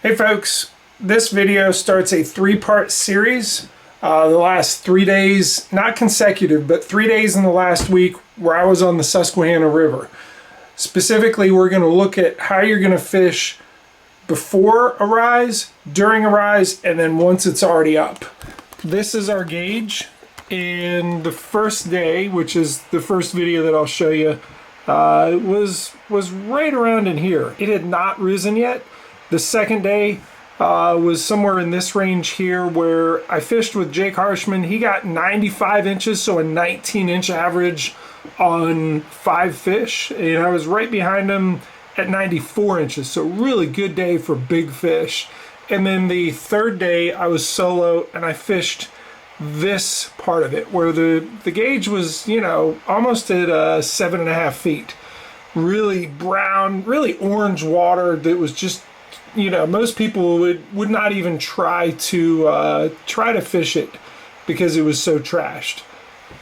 Hey folks, this video starts a three-part series. The last 3 days, not consecutive, but 3 days in the last week where I was on the Susquehanna River. Specifically, we're going to look at how you're going to fish before a rise, during a rise, and then once it's already up. This is our gauge, and the first day, which is the first video that I'll show you, was right around in here. It had not risen yet. The second day was somewhere in this range here where I fished with Jake Harshman. He got 95 inches, so a 19-inch average on 5 fish. And I was right behind him at 94 inches, so really good day for big fish. And then the third day I was solo and I fished this part of it where the gauge was, you know, almost at 7.5 feet. Really brown, really orange water that was just, you know, most people would not even try to fish it because it was so trashed.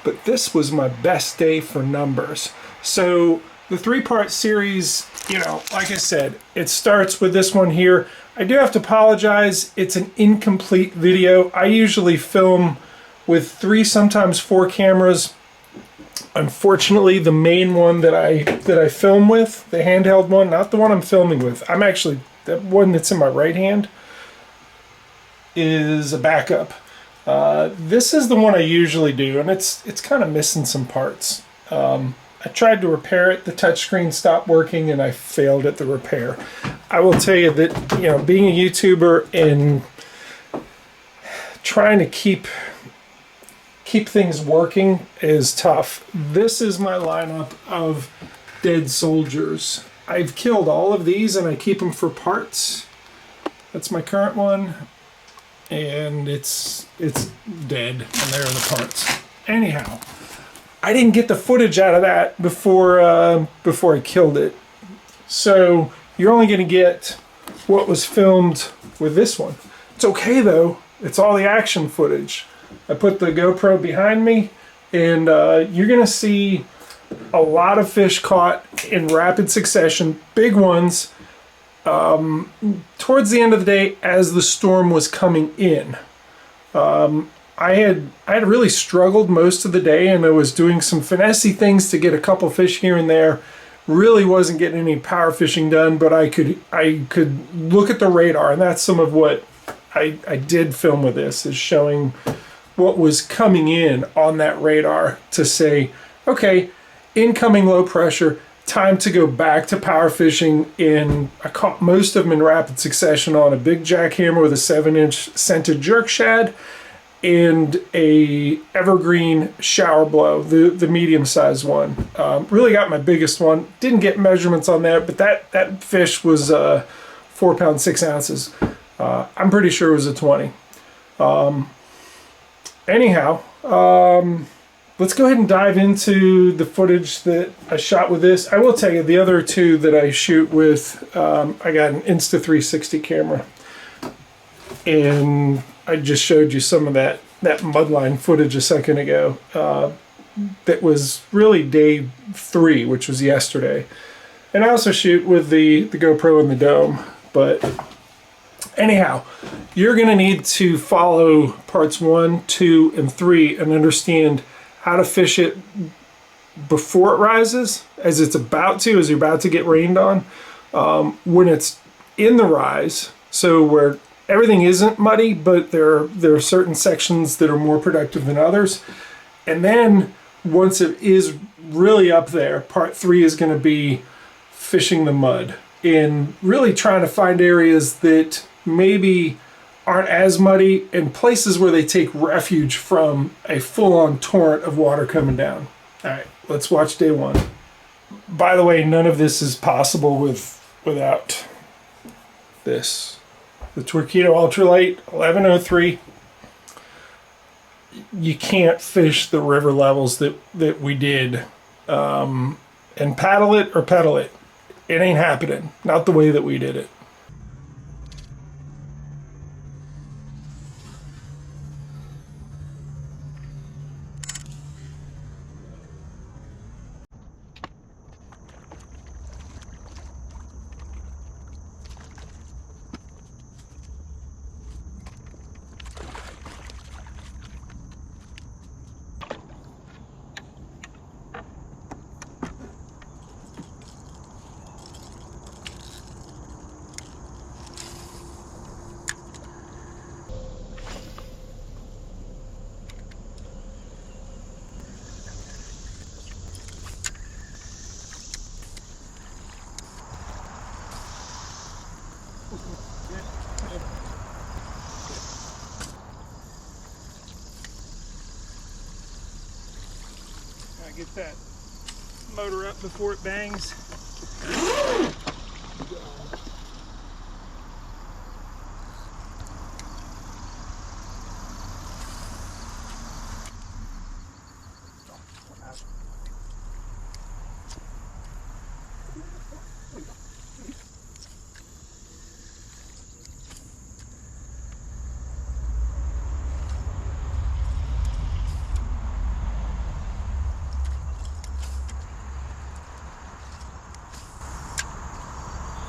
But this was my best day for numbers. So the three-part series, you know, like I said, it starts with this one here. I do have to apologize. It's an incomplete video. I usually film with 3, sometimes 4 cameras. Unfortunately, the main one that I film with, the handheld one, not the one I'm filming with. I'm actually, that one that's in my right hand is a backup. This is the one I usually do, and it's kind of missing some parts. I tried to repair it. The touchscreen stopped working, and I failed at the repair. I will tell you that, you know, being a YouTuber and trying to keep things working is tough. This is my lineup of dead soldiers. I've killed all of these and I keep them for parts. That's my current one, and it's dead, and there are the parts. Anyhow, I didn't get the footage out of that before I killed it. So you're only going to get what was filmed with this one. It's okay though. It's all the action footage. I put the GoPro behind me, and you're going to see a lot of fish caught in rapid succession, big ones, towards the end of the day as the storm was coming in. I had really struggled most of the day, and I was doing some finessey things to get a couple fish here and there. Really wasn't getting any power fishing done, but I could look at the radar, and that's some of what I did film with this, is showing what was coming in on that radar to say, okay, incoming low pressure, time to go back to power fishing. I caught most of them in rapid succession on a big jackhammer with a 7-inch scented jerk shad and a evergreen shower blow, the medium-sized one. Really got my biggest one. Didn't get measurements on that, but that fish was 4 pounds 6 ounces. I'm pretty sure it was a 20. Anyhow, let's go ahead and dive into the footage that I shot with this. I will tell you, the other two that I shoot with, I got an Insta360 camera, and I just showed you some of that mudline footage a second ago. That was really day 3, which was yesterday. And I also shoot with the GoPro and the dome, but anyhow, you're going to need to follow parts 1, 2, and 3 and understand how to fish it before it rises, as you're about to get rained on, when it's in the rise, so where everything isn't muddy, but there are certain sections that are more productive than others. And then once it is really up there, part 3 is going to be fishing the mud and really trying to find areas that maybe aren't as muddy and places where they take refuge from a full-on torrent of water coming down. All right, let's watch day 1. By the way, none of this is possible without this. The Torqeedo Ultralight 1103. You can't fish the river levels that we did and paddle it or pedal it. It ain't happening. Not the way that we did it. Gotta get that motor up before it bangs.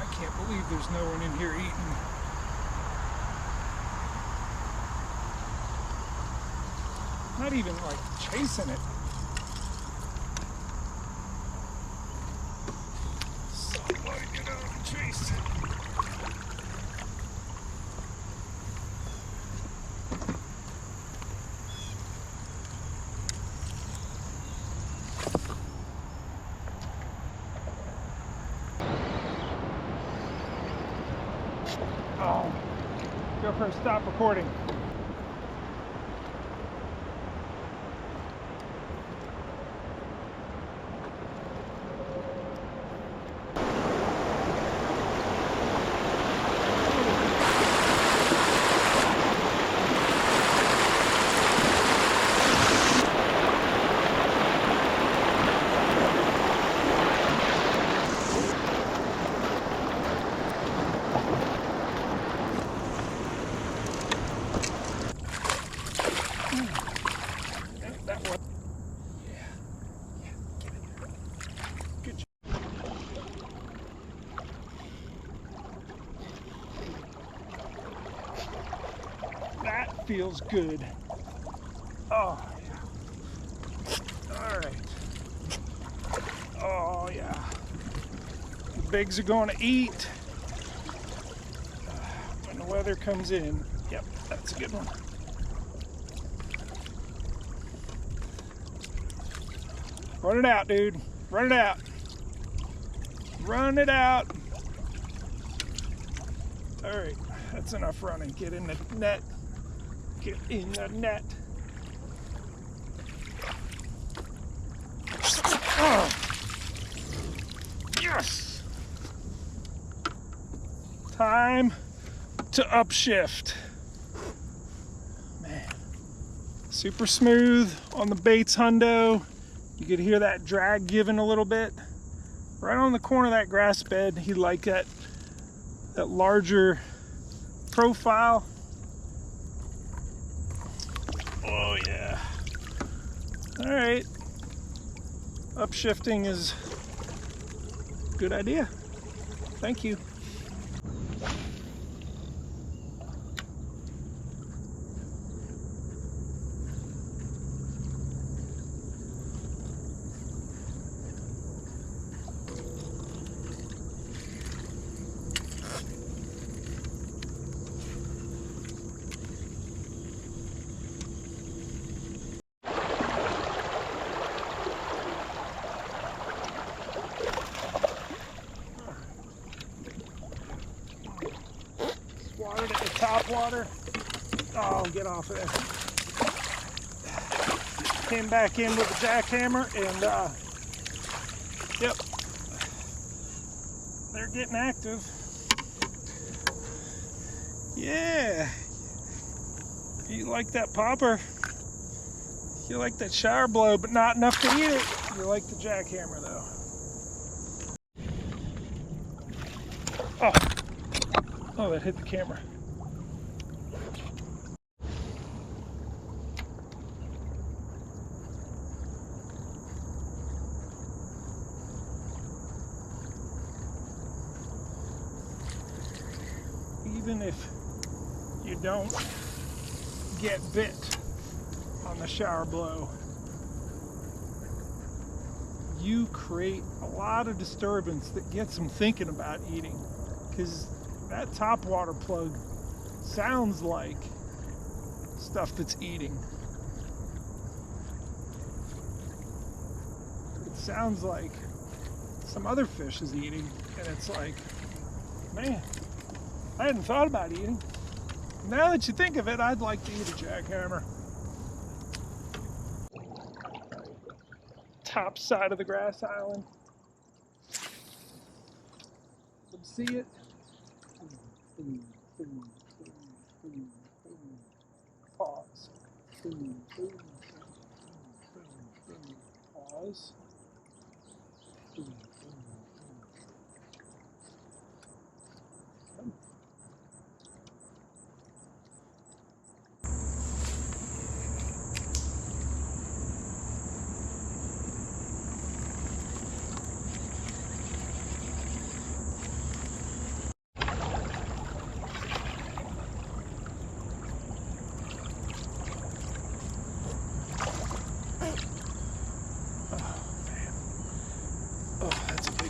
I can't believe there's no one in here eating. Not even like chasing it. Somebody get out and chase it. Oh, go for a stop recording. That one. Yeah. Get in there. Good job. That feels good. Oh, yeah. All right. Oh, yeah. The bigs are going to eat when the weather comes in. Yep, that's a good one. Run it out, dude. Run it out. Run it out. All right, that's enough running. Get in the net. Get in the net. Oh. Yes. Time to upshift. Man, super smooth on the Bates Hundo. You could hear that drag giving a little bit. Right on the corner of that grass bed, he liked that larger profile. Oh yeah. All right. Upshifting is a good idea. Thank you. Watered at the top water. Oh, get off of there. Came back in with the jackhammer and yep, they're getting active. Yeah, you like that popper. You like that shower blow, but not enough to eat it. You like the jackhammer though. Oh, that hit the camera. Even if you don't get bit on the shower blow, you create a lot of disturbance that gets them thinking about eating, because that top water plug sounds like stuff that's eating. It sounds like some other fish is eating, and it's like, man, I hadn't thought about eating. Now that you think of it, I'd like to eat a jackhammer. Top side of the grass island. Let me see it. Pause. Pause.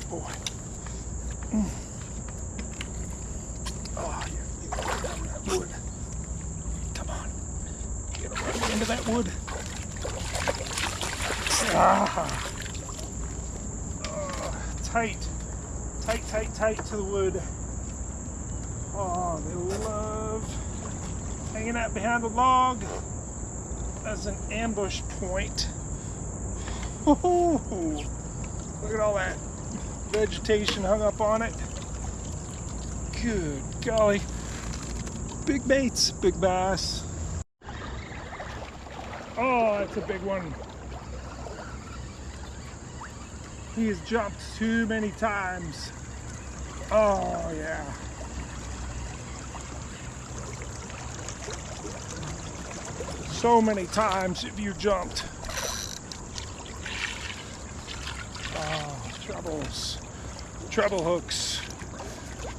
Boy. Oh, you're right down that wood. Come on. Get right into that wood. Ah. Oh, tight. Tight, tight, tight to the wood. Oh, they love hanging out behind a log as an ambush point. Oh, look at all that vegetation hung up on it. Good golly. Big baits, big bass. Oh, that's a big one. He has jumped too many times. Oh, yeah. So many times have you jumped. Oh, troubles. Treble hooks.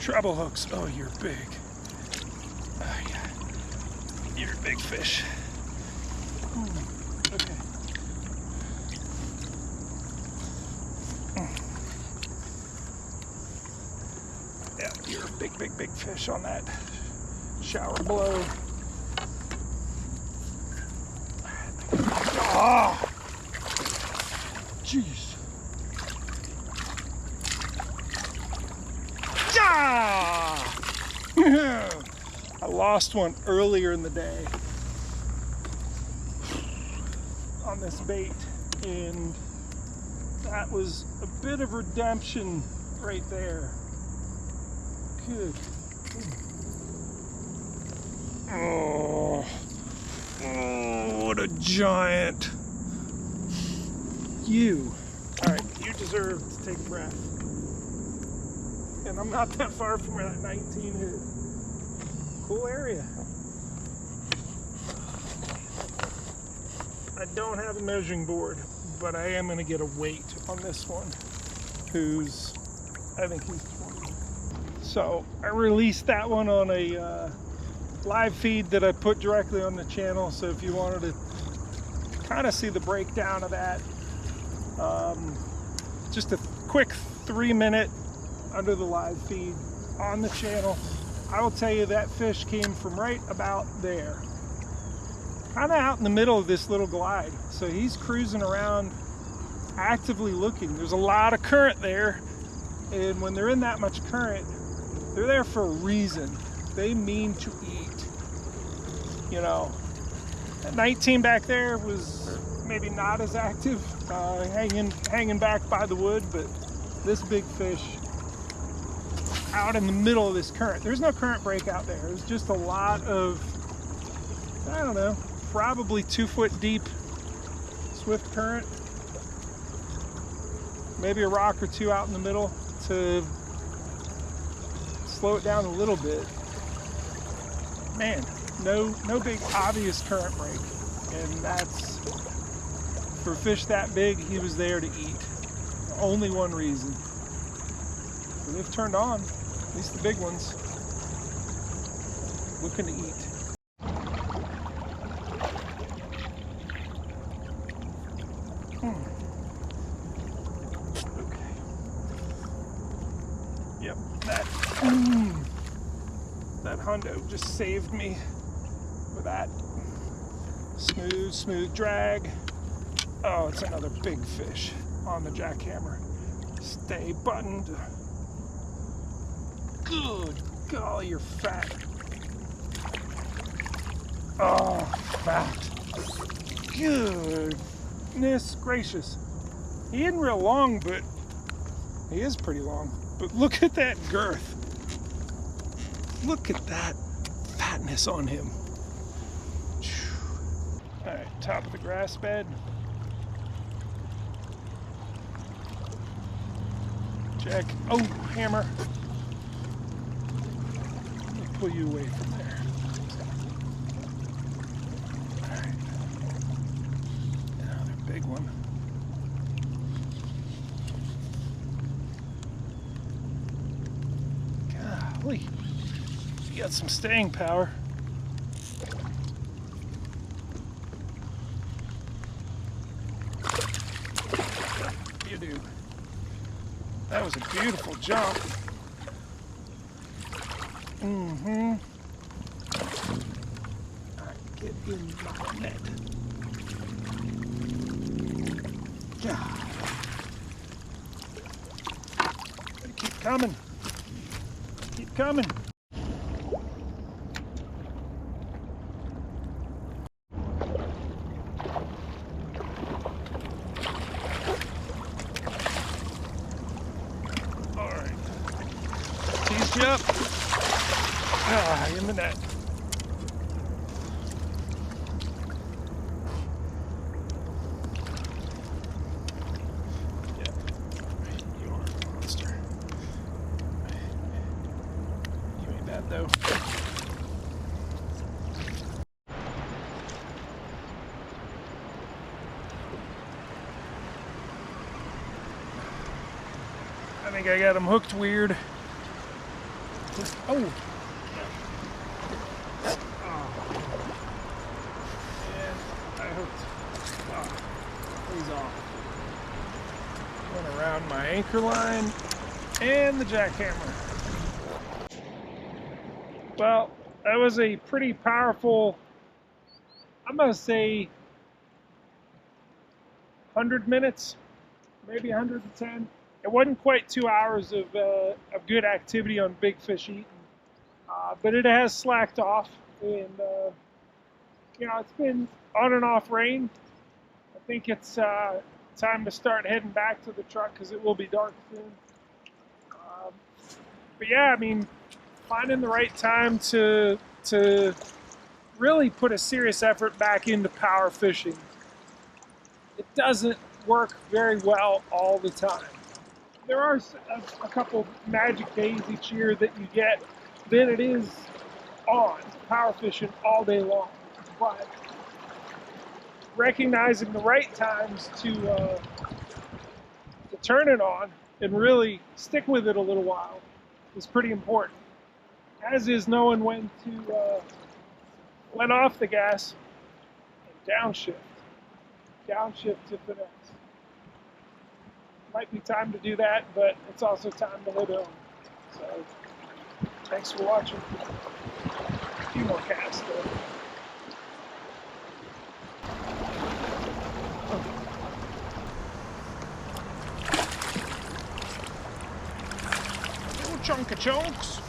Treble hooks. Oh, you're big. Oh, yeah. You're a big fish. Okay. Yeah, you're a big, big, big fish on that shower blow. Ah! Jeez. I lost one earlier in the day on this bait, and that was a bit of redemption right there. Good. Oh, what a giant. You. All right, you deserve to take a breath. And I'm not that far from where that 19 is. Cool area. I don't have a measuring board, but I am going to get a weight on this one, who's, I think he's 20. So I released that one on a live feed that I put directly on the channel. So if you wanted to kind of see the breakdown of that, just a quick 3-minute under the live feed on the channel. I will tell you that fish came from right about there, kind of out in the middle of this little glide. So he's cruising around actively looking. There's a lot of current there, and when they're in that much current, they're there for a reason. They mean to eat. You know, that 19 back there was maybe not as active, hanging back by the wood, but this big fish out in the middle of this current. There's no current break out there. There's just a lot of, I don't know, probably 2 foot deep swift current. Maybe a rock or two out in the middle to slow it down a little bit. Man, no big obvious current break. And that's, for a fish that big, he was there to eat. Only one reason. So they've turned on, at least the big ones, looking to eat. Okay. Yep, that hundo just saved me with that smooth drag. Oh, it's another big fish on the jackhammer. Stay buttoned. Good Golly, you're fat. Oh, fat. Goodness gracious. He isn't real long, but he is pretty long. But look at that girth. Look at that fatness on him. All right, top of the grass bed. Check. Oh, hammer. Let me pull you away from there. All right. Another big one. Golly. You got some staying power. You do. That was a beautiful jump. Mm-hmm. Get in my net. God. Gotta keep coming. Keep coming. Teased you up. Ah, in the net. Yeah, you are a monster. You ain't bad though. I think I got him hooked weird. Oh! And I hooked. He's off. Went around my anchor line and the jackhammer. Well, that was a pretty powerful, I'm gonna say 100 minutes, maybe 110. It wasn't quite 2 hours of good activity on big fish eating, but it has slacked off, and you know, it's been on and off rain. I think it's time to start heading back to the truck because it will be dark soon. But yeah, I mean, finding the right time to really put a serious effort back into power fishing. It doesn't work very well all the time. There are a couple magic days each year that you get, then it is on, power fishing all day long. But recognizing the right times to turn it on and really stick with it a little while is pretty important. As is knowing when to let off the gas and downshift. Downshift to finesse. Might be time to do that, but it's also time to let it on. So, thanks for watching. A few more casts though. Little chunk of chunks.